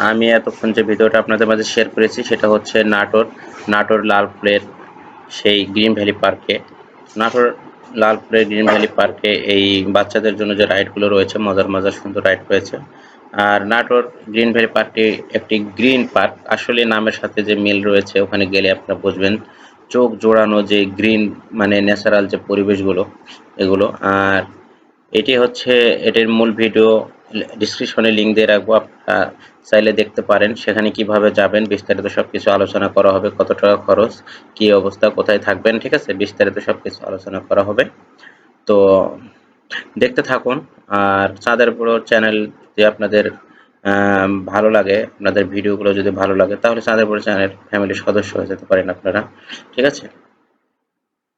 আমি এতক্ষণ যে ভিডিওটা আপনাদের মাঝে শেয়ার করেছি সেটা হচ্ছে নাটোর লালপুরের সেই গ্রিন ভ্যালি পার্কে। নাটোর লালপুরের গ্রিন ভ্যালি পার্কে এই বাচ্চাদের জন্য যে রাইডগুলো রয়েছে, মজার মজার সুন্দর রাইড রয়েছে। আর নাটোর গ্রিন ভ্যালি পার্কটি একটি গ্রিন পার্ক, আসলে নামের সাথে যে মিল রয়েছে ওখানে গেলে আপনারা বুঝবেন। চোখ জোড়ানো যে গ্রিন, মানে ন্যাচারাল যে পরিবেশগুলো এগুলো। আর এটি হচ্ছে এটির মূল ভিডিও ডিসক্রিপশনে লিঙ্ক দিয়ে রাখবো, আপনারা চাইলে দেখতে পারেন। সেখানে কিভাবে যাবেন বিস্তারিত সবকিছু আলোচনা করা হবে, কত টাকা খরচ, কি অবস্থা, কোথায় থাকবেন, ঠিক আছে, বিস্তারিত সবকিছু আলোচনা করা হবে। তো দেখতে থাকুন। আর চাঁদের বুড়ো চ্যানেল যদি আপনাদের ভালো লাগে, আপনাদের ভিডিওগুলো যদি ভালো লাগে, তাহলে চাঁদের বুড়ো চ্যানেল ফ্যামিলির সদস্য হয়ে যেতে পারেন আপনারা, ঠিক আছে।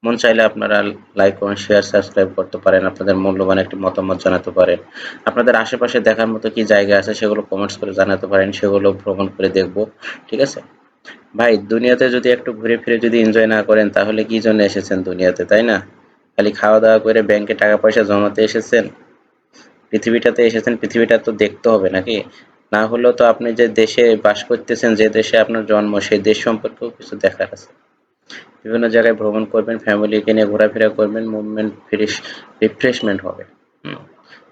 মন চাইলে আপনারা লাইক কমেন্ট শেয়ার সাবস্ক্রাইব করতে পারেন, আপনাদের মূল্যবান একটি মতামত জানাতে পারেন। আপনাদের আশেপাশে দেখার মতো কি জায়গা আছে সেগুলো কমেন্টস করে জানাতে পারেন, সেগুলো ভ্রমণ করে দেখব, ঠিক আছে। ভাই, দুনিয়াতে যদি একটু ঘুরে ফিরে যদি এনজয় না করেন তাহলে কি জন্য এসেছেন দুনিয়াতে, তাই না? খালি খাওয়া দাওয়া করে ব্যাংকে টাকা পয়সা জমাতে এসেছেন? পৃথিবীটাতে এসেছেন, পৃথিবীটা তো দেখতে হবে নাকি? না হলেও তো আপনি যে দেশে বাস করতেছেন, যে দেশে আপনার জন্ম, সেই দেশ সম্পর্কেও কিছু দেখার আছে। বিভিন্ন জায়গায় ভ্রমণ করবেন, ফ্যামিলিকে নিয়ে ঘোরাফেরা করবেন, মুভমেন্ট রিফ্রেশমেন্ট হবে।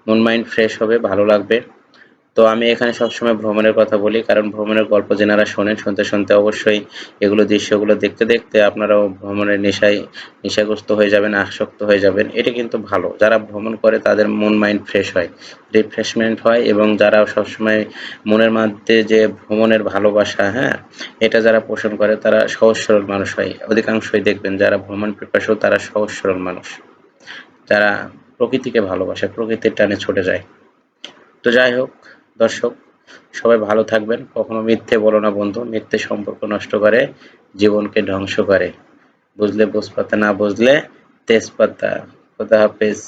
মন মাইন্ড ফ্রেশ হবে, ভালো লাগবে। তো আমি এখানে সবসময় ভ্রমণের কথা বলি, কারণ ভ্রমণের গল্প যেনারা শোনেন, শুনতে শুনতে অবশ্যই এগুলো দৃশ্যগুলো দেখতে দেখতে আপনারাও ভ্রমণের নেশাগ্রস্ত হয়ে যাবেন, আসক্ত হয়ে যাবেন। এটা কিন্তু ভালো, যারা ভ্রমণ করে তাদের মন মাইন্ড ফ্রেশ হয়, রিফ্রেশমেন্ট হয়। এবং যারা সবসময় মনের মধ্যে যে ভ্রমণের ভালোবাসা, হ্যাঁ, এটা যারা পোষণ করে তারা সহজ সরল মানুষ হয়। অধিকাংশই দেখবেন যারা ভ্রমণ পিপাসু তারা সহজ সরল মানুষ, যারা প্রকৃতিকে ভালোবাসে, প্রকৃতির টানে ছুটে যায়। তো যাই হোক দর্শক, সবাই ভালো থাকবেন। কখনো মিথ্যে বলো না বন্ধু, মিথ্যে সম্পর্ক নষ্ট করে, জীবনকে ধ্বংস করে। বুঝলে বুঝপাতা, না বুঝলে তেজপাতা। খোদা হাফেজ।